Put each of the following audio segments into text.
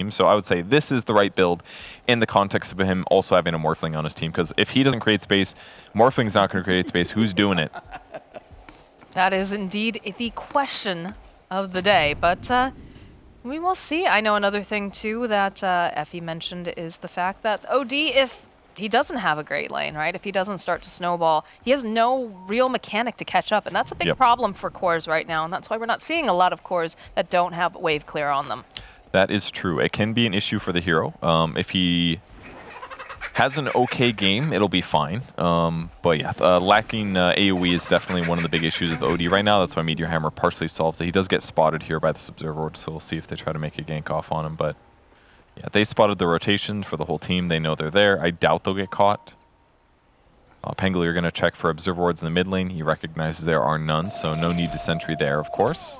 team. So I would say this is the right build in the context of him also having a Morphling on his team. Because if he doesn't create space, Morphling's not going to create space. Who's doing it? That is indeed the question of the day. But we will see. I know another thing, too, that Effie mentioned is the fact that OD, if he doesn't have a great lane, right? If he doesn't start to snowball, he has no real mechanic to catch up. And that's a big problem for cores right now. And that's why we're not seeing a lot of cores that don't have wave clear on them. That is true. It can be an issue for the hero. If he has an okay game, it'll be fine. But yeah, lacking AoE is definitely one of the big issues with OD right now. That's why Meteor Hammer partially solves it. He does get spotted here by this Observer, so we'll see if they try to make a gank off on him. But yeah, they spotted the rotation for the whole team. They know they're there. I doubt they'll get caught. Pengoli are going to check for Observer Wards in the mid lane. He recognizes there are none, so no need to sentry there, of course.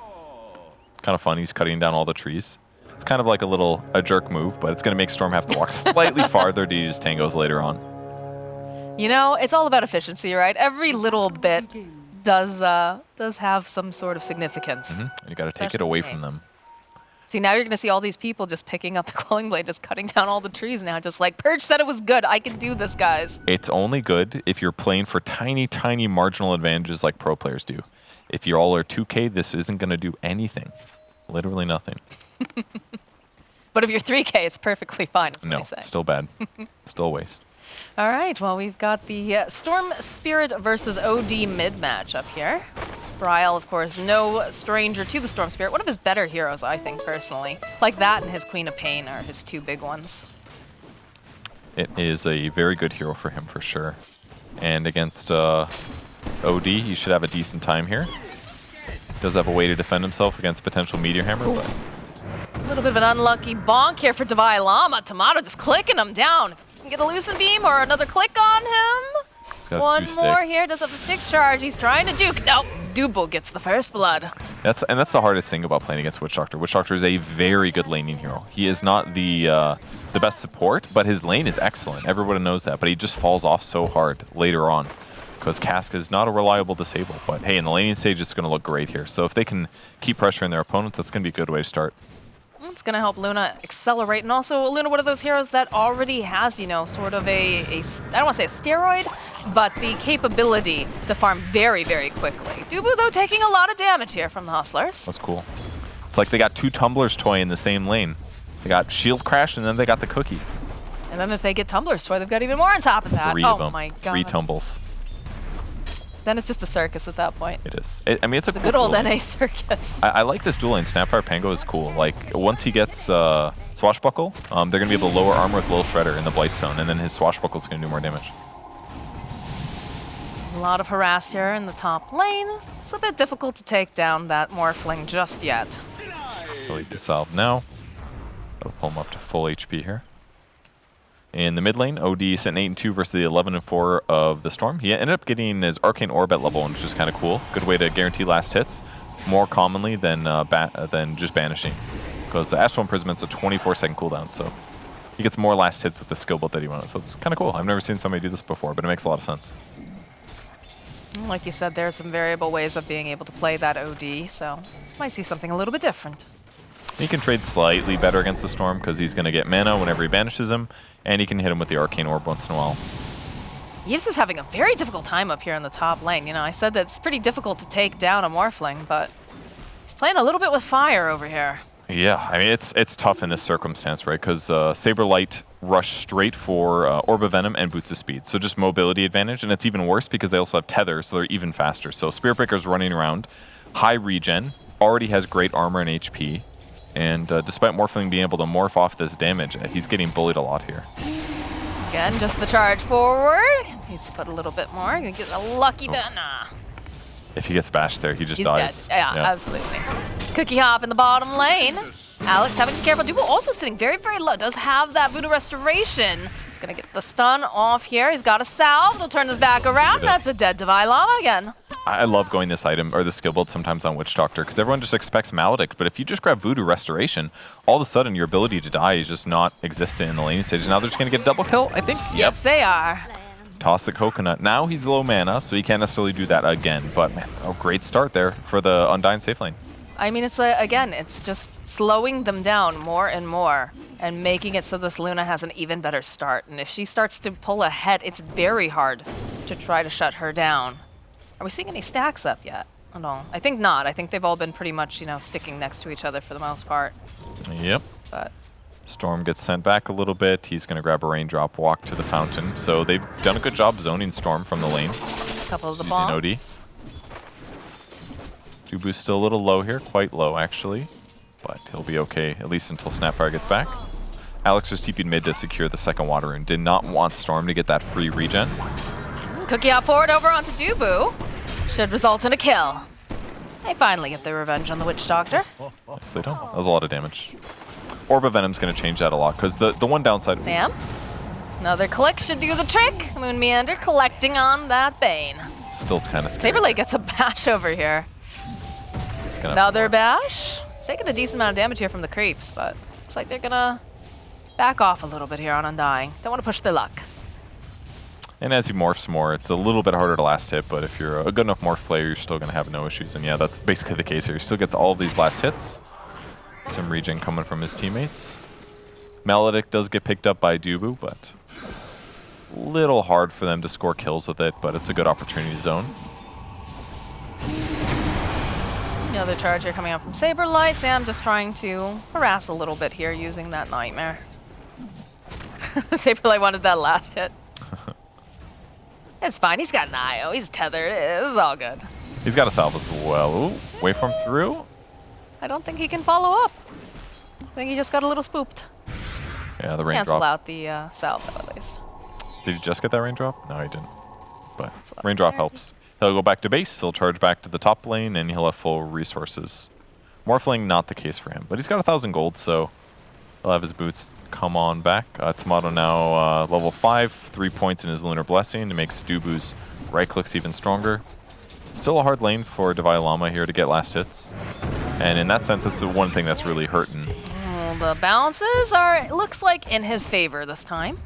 Kind of fun. He's cutting down all the trees. It's kind of like a jerk move, but it's going to make Storm have to walk slightly farther to use tangos later on. You know, it's all about efficiency, right? Every little bit does have some sort of significance. And you got to take it away from them. See, now you're going to see all these people just picking up the Quelling Blade, just cutting down all the trees now. Just like, Purge said it was good. I can do this, guys. It's only good if you're playing for tiny, tiny marginal advantages like pro players do. If you all are 2K, this isn't going to do anything. Literally nothing. But if you're 3K, it's perfectly fine, is what I say. Still bad. Still a waste. All right, well, we've got the Storm Spirit versus OD mid matchup here. Bryle, of course, no stranger to the Storm Spirit. One of his better heroes, I think, personally. Like that and his Queen of Pain are his two big ones. It is a very good hero for him, for sure. And against OD, he should have a decent time here. Does have a way to defend himself against potential Meteor Hammer, but a little bit of an unlucky bonk here for Divine Llama. Tomato just clicking him down. If he can get a Lucent Beam or another click on him. One more here. Does have the stick charge. He's trying to juke. Nope. Dubo gets the first blood. That's the hardest thing about playing against Witch Doctor. Witch Doctor is a very good laning hero. He is not the best support, but his lane is excellent. Everyone knows that, but he just falls off so hard later on because Cask is not a reliable disable. But hey, in the laning stage, it's going to look great here. So if they can keep pressuring their opponent, that's going to be a good way to start. It's going to help Luna accelerate. And also, Luna, one of those heroes that already has, you know, sort of I don't want to say a steroid, but the capability to farm very, very quickly. Dubu, though, taking a lot of damage here from the Hustlers. That's cool. It's like they got two Tumblers toy in the same lane. They got Shield Crash, and then they got the Cookie. And then if they get Tumblers toy, they've got even more on top of that. Three of them. Oh, my God. 3 tumbles. Then it's just a circus at that point. It is. I mean, it's a cool good old duel. NA circus. I like this duel lane. Snapfire Pango is cool. Like, once he gets Swashbuckle, they're going to be able to lower armor with Lil Shredder in the Blightstone, and then his Swashbuckle is going to do more damage. A lot of harass here in the top lane. It's a bit difficult to take down that Morphling just yet. Delete the salve now. That'll pull him up to full HP here. In the mid lane, OD sent 8-2 versus the 11-4 of the Storm. He ended up getting his Arcane Orb at level 1, which is kind of cool. Good way to guarantee last hits, more commonly than just banishing. Because the Astral Imprisonment's a 24-second cooldown, so he gets more last hits with the skill build that he wanted. So it's kind of cool. I've never seen somebody do this before, but it makes a lot of sense. Like you said, there are some variable ways of being able to play that OD, so might see something a little bit different. He can trade slightly better against the Storm because he's going to get mana whenever he banishes him, and he can hit him with the Arcane Orb once in a while. Yves is having a very difficult time up here in the top lane. You know, I said that it's pretty difficult to take down a Morphling, but he's playing a little bit with fire over here. Yeah, I mean, it's tough in this circumstance, right? Because Saberlight rush straight for Orb of Venom and Boots of Speed, so just mobility advantage, and it's even worse because they also have Tether, so they're even faster. So Spirit Breaker's running around, high regen, already has great armor and HP, and despite Morphling being able to morph off this damage, he's getting bullied a lot here. Again, just the charge forward. Needs to put a little bit more. Gonna get a lucky bit. Nah. If he gets bashed there, he just dies. Dead. Yeah, absolutely. Cookie Hop in the bottom lane. Alex having to be careful. Dubo also sitting very, very low. Does have that Voodoo Restoration. He's going to get the stun off here. He's got a salve. He'll turn this back around. That's a dead Divine Llama again. I love going this item, or the skill build sometimes on Witch Doctor, because everyone just expects Maledict, but if you just grab Voodoo Restoration, all of a sudden your ability to die is just not existent in the laning stage. Now they're just going to get double kill, I think? Yes, they are. Toss the coconut. Now he's low mana, so he can't necessarily do that again, but man, great start there for the Undying safe lane. I mean, it's again, it's just slowing them down more and more and making it so this Luna has an even better start. And if she starts to pull ahead, it's very hard to try to shut her down. Are we seeing any stacks up yet? Oh, no, I think not. I think they've all been pretty much, you know, sticking next to each other for the most part. Yep. But Storm gets sent back a little bit. He's going to grab a raindrop, walk to the fountain. So they've done a good job zoning Storm from the lane. a couple of the Using OD. bombs. Dubu's still a little low here, quite low actually, but he'll be okay, at least until Snapfire gets back. Alex just TP'd mid to secure the second water rune. Did not want Storm to get that free regen. Cookie out forward over onto Dubu. Should result in a kill. They finally get their revenge on the Witch Doctor. Nicely done. That was a lot of damage. Orb of Venom's going to change that a lot, because the one downside... Sam? Another click should do the trick. Moon Meander collecting on that Bane. Still kind of scary. Saberlight gets a bash over here. Another bash. It's taking a decent amount of damage here from the creeps, but looks like they're gonna back off a little bit here on Undying. Don't want to push their luck. And as he morphs more, it's a little bit harder to last hit, but if you're a good enough morph player, you're still going to have no issues. And yeah, that's basically the case here. He still gets all of these last hits. Some regen coming from his teammates. Maledict does get picked up by Dubu, but a little hard for them to score kills with it, but it's a good opportunity zone. Another charge here coming up from Saberlight. Sam just trying to harass a little bit here using that Nightmare. Saberlight wanted that last hit. It's fine. He's got an IO. He's tethered. It's all good. He's got a salve as well. Ooh, waveform through. I don't think he can follow up. I think he just got a little spooked. Yeah, the Cancel raindrop. out the salve, though, at least. Did he just get that raindrop? No, he didn't. But raindrop helps. He'll go back to base, he'll charge back to the top lane, and he'll have full resources. Morphling, not the case for him. But he's got 1,000 gold, so he'll have his boots come on back. Tomato now level 5, 3 points in his Lunar Blessing. It makes Dubu's right clicks even stronger. Still a hard lane for Devi Lama here to get last hits. And in that sense, that's the one thing that's really hurting. Well, the bounces are, it looks like, in his favor this time.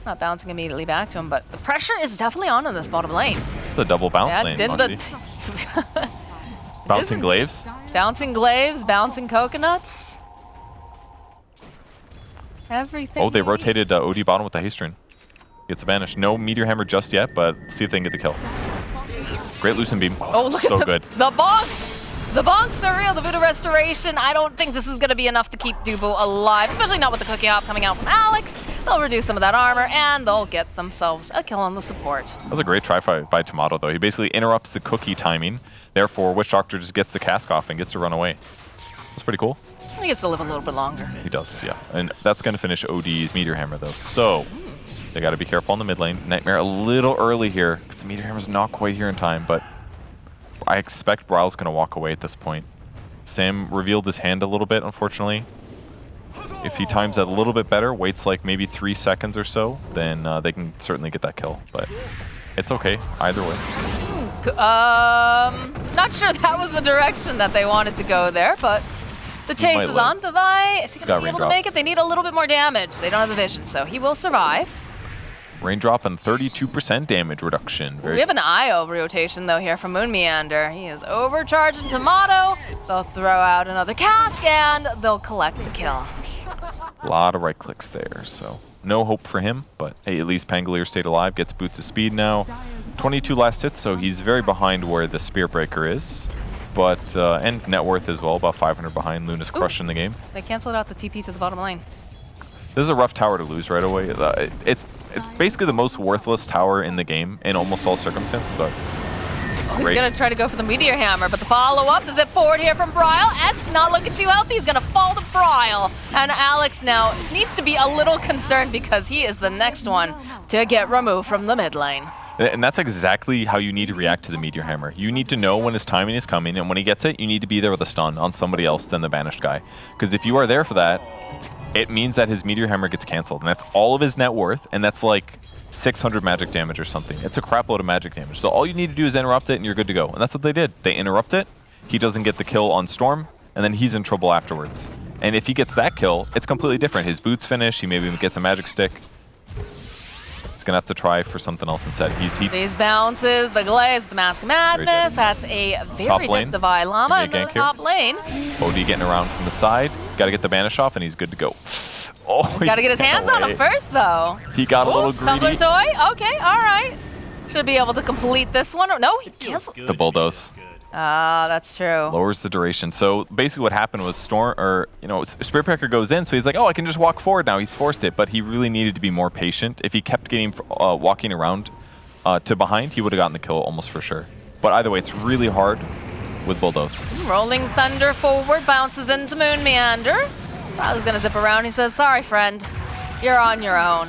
Not bouncing immediately back to him, but the pressure is definitely on in this bottom lane. It's a double bounce lane, did the bouncing glaives? Bouncing glaives, bouncing coconuts. Everything. Oh, they rotated OD bottom with the haste rune. Gets a banish. No Meteor Hammer just yet, but see if they can get the kill. Great Lucent Beam. Oh, look so at good. The bonks! The bonks are real, the Voodoo Restoration. I don't think this is going to be enough to keep Dubu alive, especially not with the cookie hop coming out from Alex. They'll reduce some of that armor, and they'll get themselves a kill on the support. That was a great try by Tomato, though. He basically interrupts the cookie timing. Therefore, Witch Doctor just gets the cask off and gets to run away. That's pretty cool. He gets to live a little bit longer. He does, yeah. And that's going to finish OD's Meteor Hammer, though. So they got to be careful in the mid lane. Nightmare a little early here, because the Meteor Hammer's not quite here in time, but I expect Brawl's going to walk away at this point. Sam revealed his hand a little bit, unfortunately. If he times that a little bit better, waits like maybe 3 seconds or so, then they can certainly get that kill. But it's okay, either way. Not sure that was the direction that they wanted to go there, but the chase is on. Devi, is he going to be able to make it? They need a little bit more damage. They don't have the vision, so he will survive. Raindrop and 32% damage reduction. We have an IO rotation, though, here from Moon Meander. He is overcharging Tomato. They'll throw out another cask, and they'll collect the kill. A lot of right clicks there, so no hope for him. But hey, at least Pangolier stayed alive, gets boots of speed now. 22 last hits, so he's very behind where the Spear Breaker is. But, and net worth as well, about 500 behind. Luna's crushing the game. They canceled out the TPs at the bottom lane. This is a rough tower to lose right away. It's basically the most worthless tower in the game in almost all circumstances, but he's going to try to go for the Meteor Hammer, but the follow-up, the zip forward here from Bryle. Esk not looking too healthy. He's going to fall to Bryle. And Alex now needs to be a little concerned because he is the next one to get removed from the mid lane. And that's exactly how you need to react to the Meteor Hammer. You need to know when his timing is coming, and when he gets it, you need to be there with a stun on somebody else than the banished guy. Because if you are there for that, it means that his Meteor Hammer gets canceled, and that's all of his net worth, and that's like 600 magic damage or something. It's a crap load of magic damage. So all you need to do is interrupt it, and you're good to go. And that's what they did. They interrupt it, he doesn't get the kill on Storm, and then he's in trouble afterwards. And if he gets that kill, it's completely different. His boots finish, he maybe gets a magic stick. He's going to have to try for something else instead. These bounces, the glaze, the Mask Madness. That's a very lane. dead Divine Llama in the top lane. OD getting around from the side. He's got to get the banish off, and he's good to go. Oh, he's got to get his hands on him first, though. He got a little greedy. Tumbler toy? Okay, all right. Should be able to complete this one. No, he canceled. The bulldoze. Ah, that's true. Lowers the duration. So basically what happened was Spirit Breaker goes in, so he's like, oh, I can just walk forward now. He's forced it, but he really needed to be more patient. If he kept getting walking around to behind, he would have gotten the kill almost for sure. But either way, it's really hard with bulldoze. Rolling Thunder forward, bounces into Moon Meander. I was going to zip around. He says, sorry, friend. You're on your own.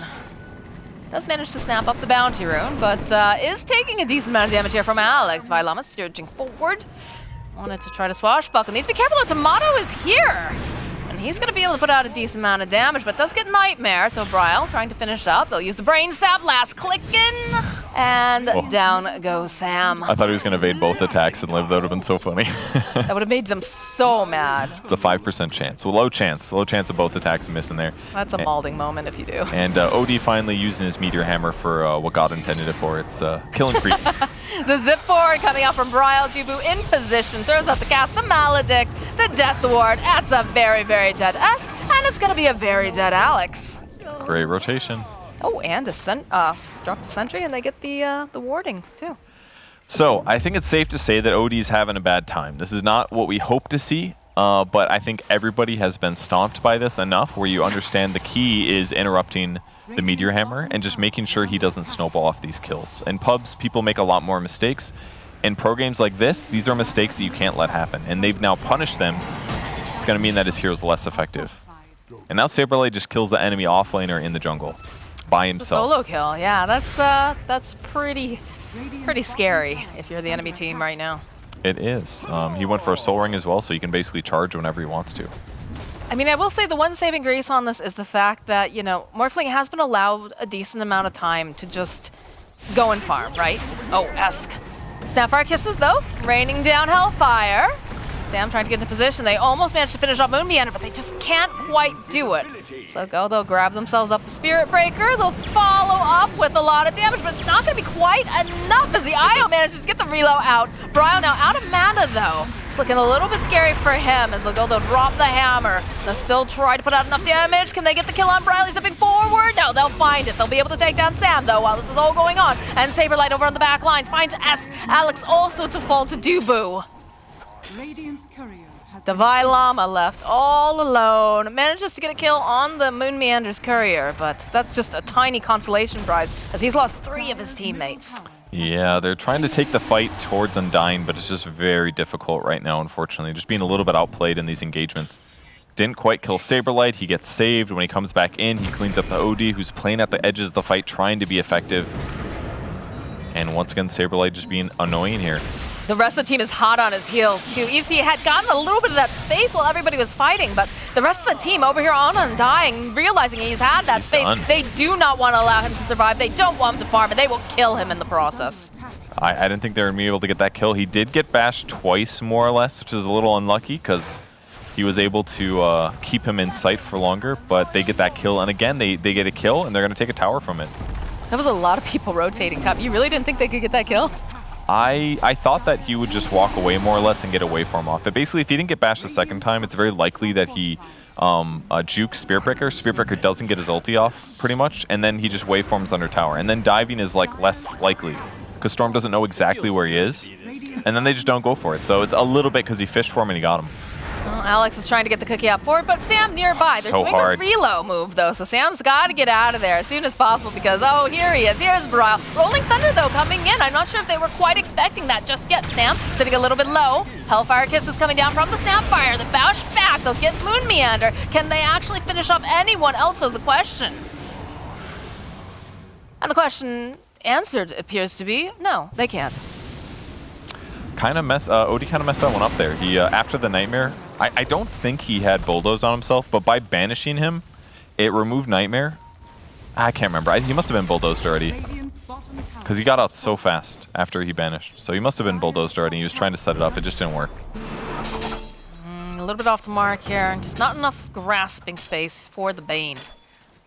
Does manage to snap up the bounty rune, but is taking a decent amount of damage here from Alex. Divine Llama surging forward. Wanted to try to swashbuckle. Needs to be careful that Tomato is here. And he's going to be able to put out a decent amount of damage, but does get Nightmare. So Bryle trying to finish up. They'll use the Brain Sap, last clicking. And down goes Sam. I thought he was going to evade both attacks and live. That would have been so funny. That would have made them so mad. It's a 5% chance. Well, low chance of both attacks missing there. That's a malding moment if you do. And OD finally using his Meteor Hammer for what God intended it for. It's killing creeps. The zip forward coming out from Bryle. Jubu in position. Throws out the cast, the Maledict, the Death Ward. That's a very, very dead S. And it's going to be a very dead Alex. Great rotation. Oh, and drop the sentry, and they get the warding, too. So, I think it's safe to say that OD's having a bad time. This is not what we hope to see, but I think everybody has been stomped by this enough where you understand the key is interrupting the Meteor Hammer and just making sure he doesn't snowball off these kills. In pubs, people make a lot more mistakes. In pro games like this, these are mistakes that you can't let happen, and they've now punished them. It's going to mean that his hero's less effective. And now Saberblade just kills the enemy offlaner in the jungle. By himself. Solo kill, yeah, that's pretty scary if you're the enemy team right now. It is. He went for a soul ring as well, so he can basically charge whenever he wants to. I mean, I will say the one saving grace on this is the fact that, Morphling has been allowed a decent amount of time to just go and farm, right? Oh, Esk. Snapfire Kisses, though, raining down Hellfire. Sam trying to get into position. They almost managed to finish off Moon Meander, but they just can't quite do it. So they'll grab themselves up a Spirit Breaker. They'll follow up with a lot of damage, but it's not going to be quite enough as the IO manages to get the reload out. Bryle now out of mana, though. It's looking a little bit scary for him as they'll drop the hammer. They'll still try to put out enough damage. Can they get the kill on Bryle? He's zipping forward. No, they'll find it. They'll be able to take down Sam, though, while this is all going on. And Saberlight over on the back lines finds S. Alex also to fall to Dubu. Divine Llama left all alone. Manages to get a kill on the Moon Meander's courier, but that's just a tiny consolation prize as he's lost 3 of his teammates. Yeah, they're trying to take the fight towards Undying, but it's just very difficult right now, unfortunately. Just being a little bit outplayed in these engagements. Didn't quite kill Saberlight. He gets saved. When he comes back in, he cleans up the OD, who's playing at the edges of the fight, trying to be effective. And once again, Saberlight just being annoying here. The rest of the team is hot on his heels, too. EC had gotten a little bit of that space while everybody was fighting, but the rest of the team over here on Undying, realizing he's had that space, they do not want to allow him to survive. They don't want him to farm, and they will kill him in the process. I didn't think they were going to be able to get that kill. He did get bashed twice, more or less, which is a little unlucky because he was able to keep him in sight for longer, but they get that kill, and again, they get a kill, and they're going to take a tower from it. That was a lot of people rotating top. You really didn't think they could get that kill? I thought that he would just walk away more or less and get a waveform off it. Basically, if he didn't get bashed the second time, it's very likely that he jukes Spirit Breaker. Spirit Breaker doesn't get his ulti off, pretty much, and then he just waveforms under tower. And then diving is like less likely, because Storm doesn't know exactly where he is, and then they just don't go for it. So it's a little bit because he fished for him and he got him. Well, Alex was trying to get the cookie out forward, but Sam nearby. They're doing a reload move, though, so Sam's got to get out of there as soon as possible because, oh, here he is. Here's Bryle. Rolling Thunder, though, coming in. I'm not sure if they were quite expecting that just yet. Sam sitting a little bit low. Hellfire Kiss is coming down from the Snapfire. The Bausch back. They'll get Moon Meander. Can they actually finish off anyone else is the question. And the question answered appears to be, no, they can't. OD kind of messed that one up there. He after the Nightmare, I don't think he had Bulldoze on himself, but by banishing him, it removed Nightmare. I can't remember. He must have been Bulldozed already, because he got out so fast after he banished. So he must have been Bulldozed already. He was trying to set it up. It just didn't work. A little bit off the mark here. Just not enough grasping space for the Bane.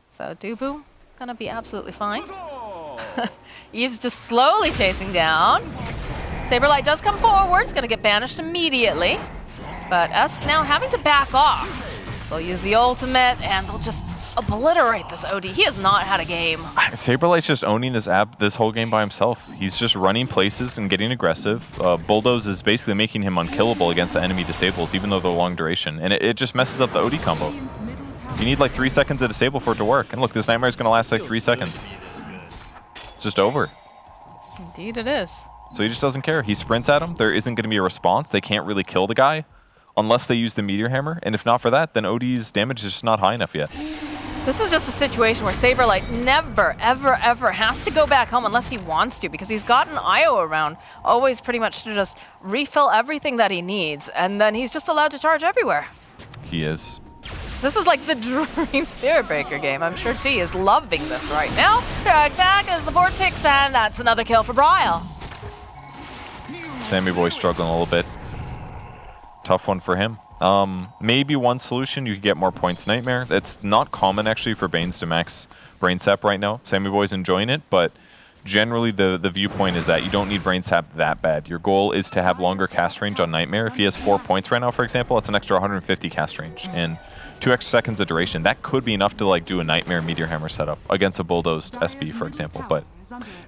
So Dubu gonna be absolutely fine. Eve's just slowly chasing down. Saberlight does come forward. It's going to get banished immediately. But Esk now having to back off. So he'll use the ultimate, and they'll just obliterate this OD. He has not had a game. Saberlight's just owning this whole game by himself. He's just running places and getting aggressive. Bulldoze is basically making him unkillable against the enemy disables, even though they're long duration. And it just messes up the OD combo. You need like 3 seconds to disable for it to work. And look, this Nightmare is going to last like 3 seconds. It's just over. Indeed it is. So he just doesn't care. He sprints at him. There isn't going to be a response. They can't really kill the guy unless they use the Meteor Hammer. And if not for that, then OD's damage is just not high enough yet. This is just a situation where Saberlight never, ever, ever has to go back home unless he wants to, because he's got an IO around, always pretty much to just refill everything that he needs, and then he's just allowed to charge everywhere. He is. This is like the dream Spirit Breaker game. I'm sure T is loving this right now. Drag back as the Vortex, and that's another kill for Bryle. Sammy Boy struggling a little bit. Tough one for him. Maybe one solution, you could get more points Nightmare. It's not common actually for Banes to max Brain Sap right now. Sammy Boy's enjoying it, but generally the viewpoint is that you don't need Brain Sap that bad. Your goal is to have longer cast range on Nightmare. If he has 4 points right now, for example, that's an extra 150 cast range and 2 extra seconds of duration. That could be enough to like do a Nightmare Meteor Hammer setup against a bulldozed SB, for example. But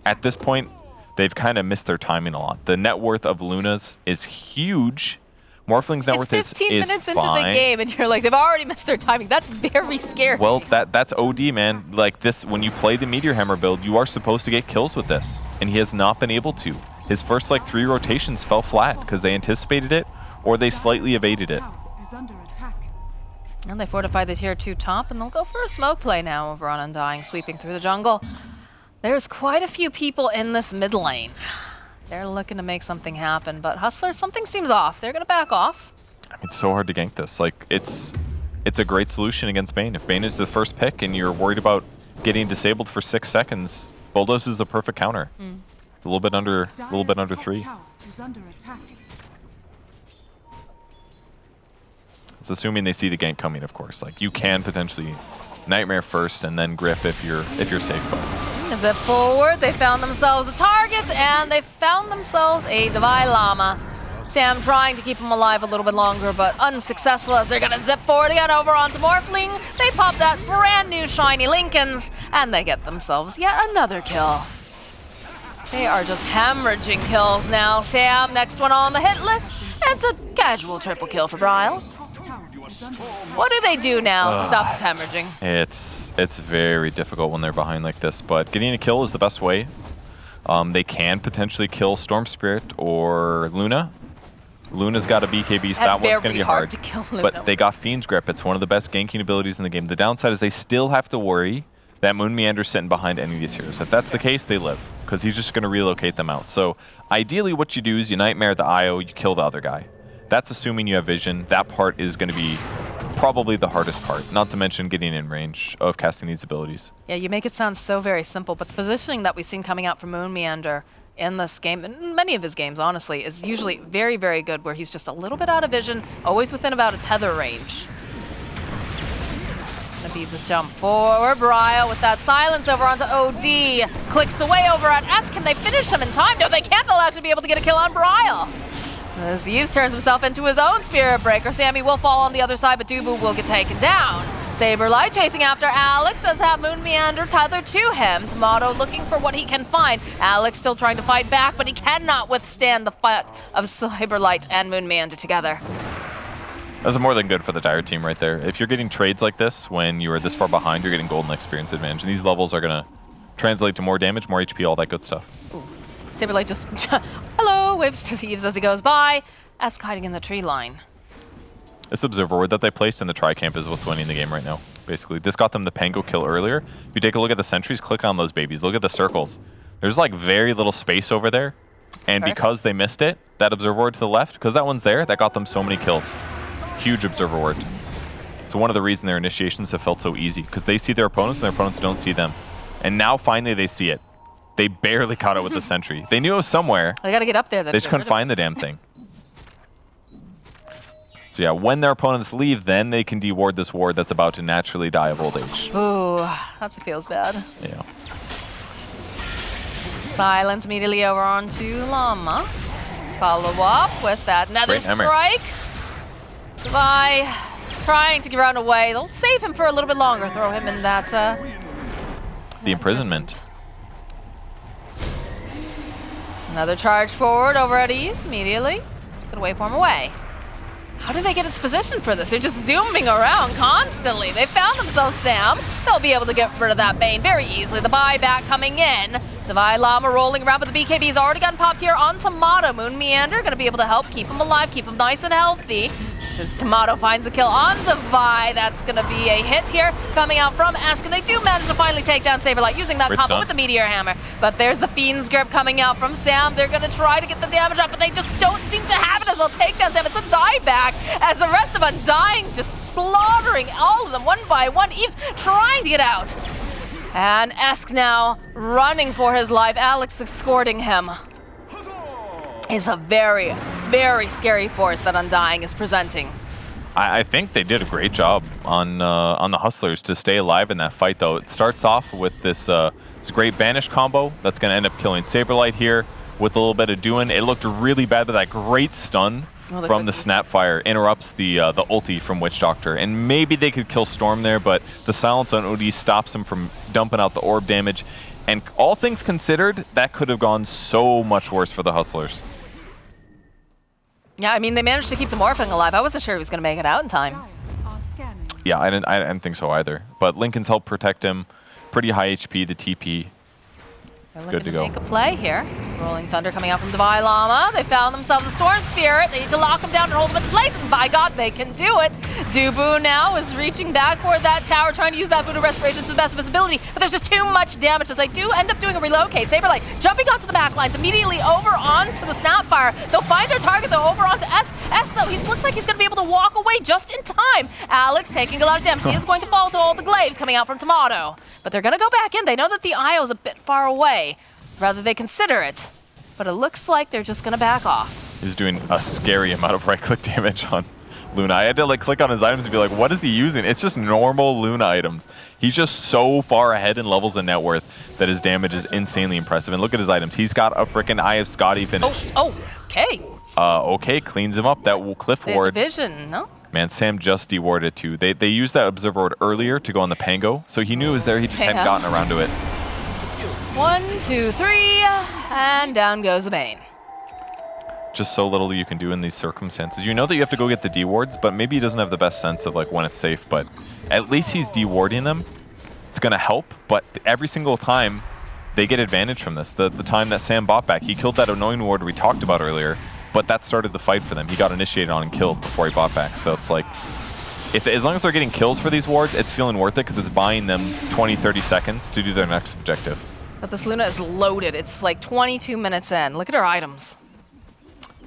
at this point, they've kind of missed their timing a lot. The net worth of Luna's is huge. Morphling's net worth is 15 minutes fine. into the game, and you're like, they've already missed their timing. That's very scary. Well, that's OD, man. Like this, when you play the Meteor Hammer build, you are supposed to get kills with this, and he has not been able to. His first like 3 rotations fell flat because they anticipated it or they slightly evaded it. And they fortify the tier 2 top, and they'll go for a smoke play now over on Undying, sweeping through the jungle. There's quite a few people in this mid lane. They're looking to make something happen, but Hustler, something seems off. They're going to back off. I mean, it's so hard to gank this. Like, it's a great solution against Bane. If Bane is the first pick and you're worried about getting disabled for 6 seconds, Bulldoze is the perfect counter. It's a little bit under 3. It's assuming they see the gank coming, of course. Like, you can potentially Nightmare first and then grip if you're safe, but Zip forward, they found themselves a target, and they found themselves a Divine Llama. Sam trying to keep him alive a little bit longer, but unsuccessful as they're gonna zip forward again over onto Morphling. They pop that brand new shiny Lincolns, and they get themselves yet another kill. They are just hemorrhaging kills now. Sam, next one on the hit list. It's a casual triple kill for Bryle. What do they do now to stop this hemorrhaging? It's very difficult when they're behind like this, but getting a kill is the best way. They can potentially kill Storm Spirit or Luna. Luna's got a BK Beast. That one's going to be hard. To kill Luna. But they got Fiend's Grip. It's one of the best ganking abilities in the game. The downside is they still have to worry that Moon Meander's sitting behind any of these heroes. If that's the case, they live, because he's just going to relocate them out. So ideally what you do is you Nightmare the IO, you kill the other guy. That's assuming you have vision. That part is going to be probably the hardest part, not to mention getting in range of casting these abilities. Yeah, you make it sound so very simple, but the positioning that we've seen coming out from Moon Meander in this game, and many of his games, honestly, is usually very, very good, where he's just a little bit out of vision, always within about a tether range. Gonna beat this jump forward. Bryle with that silence over onto OD. Clicks away over at S. Can they finish him in time? No, they can't. They'll actually be able to get a kill on Bryle. As Yves turns himself into his own Spirit Breaker, Sammy will fall on the other side, but Dubu will get taken down. Saberlight chasing after Alex does have Moon Meander tethered to him. Tomato looking for what he can find. Alex still trying to fight back, but he cannot withstand the fight of Saberlight and Moon Meander together. That's more than good for the Dire team right there. If you're getting trades like this, when you are this far behind, you're getting golden experience advantage. And these levels are going to translate to more damage, more HP, all that good stuff. Ooh. Saberlight just, hello, waves to Yves as he goes by. Esk hiding in the tree line. This observer ward that they placed in the tri-camp is what's winning the game right now, basically. This got them the Pango kill earlier. If you take a look at the sentries, click on those babies. Look at the circles. There's like very little space over there. And Perfect. because they missed it, that observer ward to the left, because that one's there, that got them so many kills. Huge observer ward. It's one of the reasons their initiations have felt so easy, because they see their opponents and their opponents don't see them. And now finally they see it. They barely caught it with the sentry. They knew it was somewhere. They got to get up there. They just couldn't find the damn thing. So yeah, when their opponents leave, then they can deward this ward that's about to naturally die of old age. Ooh, that feels bad. Yeah. Silence immediately over onto Llama. Follow up with that nether strike. Devi trying to run away. They'll save him for a little bit longer. Throw him in that. The imprisonment. Another charge forward over at Eves immediately. It's gonna waveform away. How do they get into position for this? They're just zooming around constantly. They found themselves Sam. They'll be able to get rid of that Bane very easily. The buyback coming in. Devi Llama rolling around, but the BKB has already gotten popped here on Tomato. Moon Meander gonna be able to help keep him alive, keep him nice and healthy. As Tomato finds a kill on Devi, that's gonna be a hit here coming out from Esk, and they do manage to finally take down Saberlight using that combo with the Meteor Hammer. But there's the Fiend's Grip coming out from Sam. They're gonna try to get the damage up, but they just don't seem to have it as they'll take down Sam. It's a dieback as the rest of Undying just slaughtering all of them one by one. Eves trying to get out. And Esk now running for his life. Alex escorting him. Is a very, very scary force that Undying is presenting. I think they did a great job on the Hustlers to stay alive in that fight, though. It starts off with this great Banish combo that's going to end up killing Saberlight here with a little bit of doing. It looked really bad, but that great stun from the Snapfire interrupts the ulti from Witch Doctor. And maybe they could kill Storm there, but the silence on OD stops him from dumping out the orb damage. And all things considered, that could have gone so much worse for the Hustlers. Yeah, I mean, they managed to keep the Morphling alive. I wasn't sure he was going to make it out in time. Yeah, I didn't think so either. But Lincoln's helped protect him. Pretty high HP, the TP. It's good to go. Make a play here. Rolling Thunder coming out from Devi Llama. They found themselves a Storm Spirit. They need to lock him down and hold him into place. And by God, they can do it. Dubu now is reaching back for that tower, trying to use that Voodoo Respiration to the best of his ability. But there's just too much damage as they do end up doing a relocate. Saberlight jumping onto the back lines, immediately over onto the Snapfire. They'll find their target, though, over onto S. Though, he looks like he's going to be able to walk away just in time. Alex taking a lot of damage. He is going to fall to all the glaives coming out from Tomato. But they're going to go back in. They know that the Io is a bit far away. Rather they consider it, but it looks like they're just gonna back off. He's doing a scary amount of right-click damage on Luna. I had to click on his items and be like, what is he using? It's just normal Luna items. He's just so far ahead in levels and net worth that his damage is insanely impressive. And look at his items. He's got a freaking Eye of Scotty finish. Okay. Okay, cleans him up. That Cliff Ward. Vision, no? Man, Sam just dewarded too. They used that Observer Ward earlier to go on the Pango, so he knew it was there. He just hadn't gotten around to it. 1, 2, 3, and down goes the Bane. Just so little you can do in these circumstances. You know that you have to go get the D-wards, but maybe he doesn't have the best sense of when it's safe, but at least he's D-warding them. It's going to help, but every single time they get advantage from this. The time that Sam bought back, he killed that annoying ward we talked about earlier, but that started the fight for them. He got initiated on and killed before he bought back, so it's like, as long as they're getting kills for these wards, it's feeling worth it because it's buying them 20, 30 seconds to do their next objective. But this Luna is loaded. It's like 22 minutes in. Look at her items.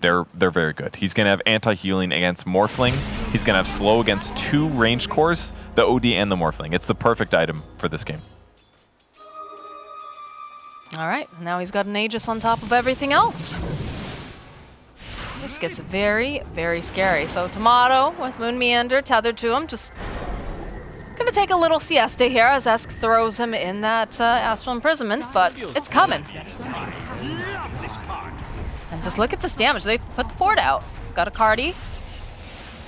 They're very good. He's going to have anti-healing against Morphling. He's going to have slow against 2 ranged cores, the OD and the Morphling. It's the perfect item for this game. All right, now he's got an Aegis on top of everything else. This gets very, very scary. So Tomato with Moon Meander tethered to him, just gonna take a little siesta here as Esk throws him in that Astral Imprisonment, but it's coming. And just look at this damage. They've put the fort out. Got a Cardi.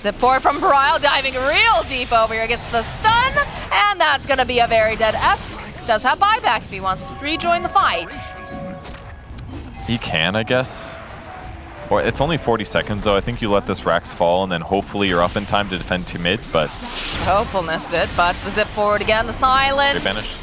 Zip forward from Brile, diving real deep over here, gets the stun, and that's gonna be a very dead Esk. Does have buyback if he wants to rejoin the fight. He can, I guess. Or it's only 40 seconds, though. I think you let this Rax fall, and then hopefully you're up in time to defend to mid, but... Hopefulness bit, but the zip forward again, the silence. They banished.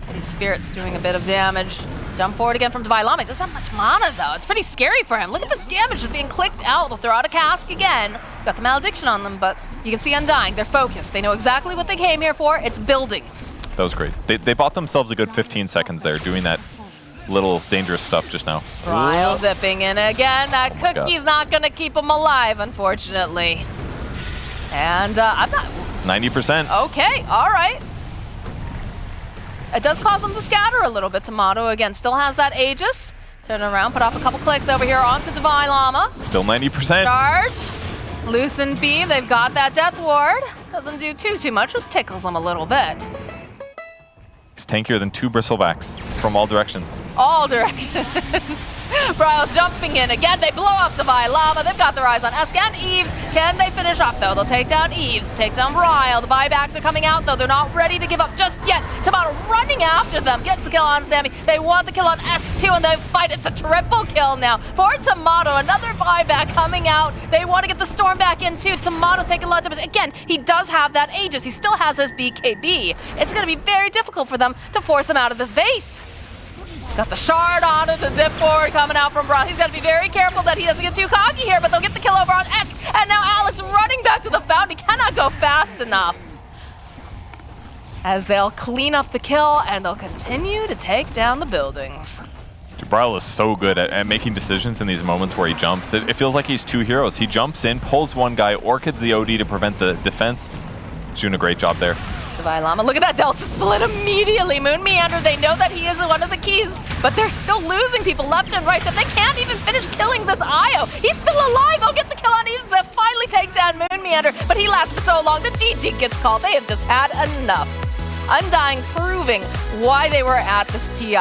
His Spirit's doing a bit of damage. Jump forward again from Devi Llama. He doesn't have much mana, though. It's pretty scary for him. Look at this damage just being clicked out. They'll throw out a cask again. Got the Malediction on them, but you can see Undying. They're focused. They know exactly what they came here for. It's buildings. That was great. They bought themselves a good 15 seconds there doing that little dangerous stuff just now. Ryle zipping in again. That cookie's not going to keep him alive, unfortunately. And I'm not... 90%. Okay, all right. It does cause them to scatter a little bit. Tomato, again, still has that Aegis. Turn around, put off a couple clicks over here onto Devi Llama. Still 90%. Charge. Loosen Beam. They've got that Death Ward. Doesn't do too much. Just tickles them a little bit. He's tankier than 2 bristlebacks. from all directions. All directions. Bryle jumping in. Again, they blow up Divine Llama. They've got their eyes on Esk and Eves. Can they finish off, though? They'll take down Eves, take down Bryle. The buybacks are coming out, though. They're not ready to give up just yet. Tomato running after them. Gets the kill on Sammy. They want the kill on Esk, too, and they fight. It's a triple kill now for Tomato. Another buyback coming out. They want to get the Storm back in, too. Tomato's taking a lot of damage. Again, he does have that Aegis. He still has his BKB. It's going to be very difficult for them to force him out of this base. He's got the shard on it, the zip forward coming out from Bryle. He's got to be very careful that he doesn't get too cocky here, but they'll get the kill over on Esk. And now Alex running back to the fountain. He cannot go fast enough. As they'll clean up the kill, and they'll continue to take down the buildings. Bryle is so good at making decisions in these moments where he jumps. It feels like he's two heroes. He jumps in, pulls one guy, orchids the OD to prevent the defense. He's doing a great job there. Divine Llama, look at that Delta split immediately. Moon Meander, they know that he is one of the keys, but they're still losing people left and right, so they can't even finish killing this Io. He's still alive. I'll get the kill on Eves. They'll finally take down Moon Meander, but he lasts for so long. The GG gets called. They have just had enough. Undying proving why they were at this TI.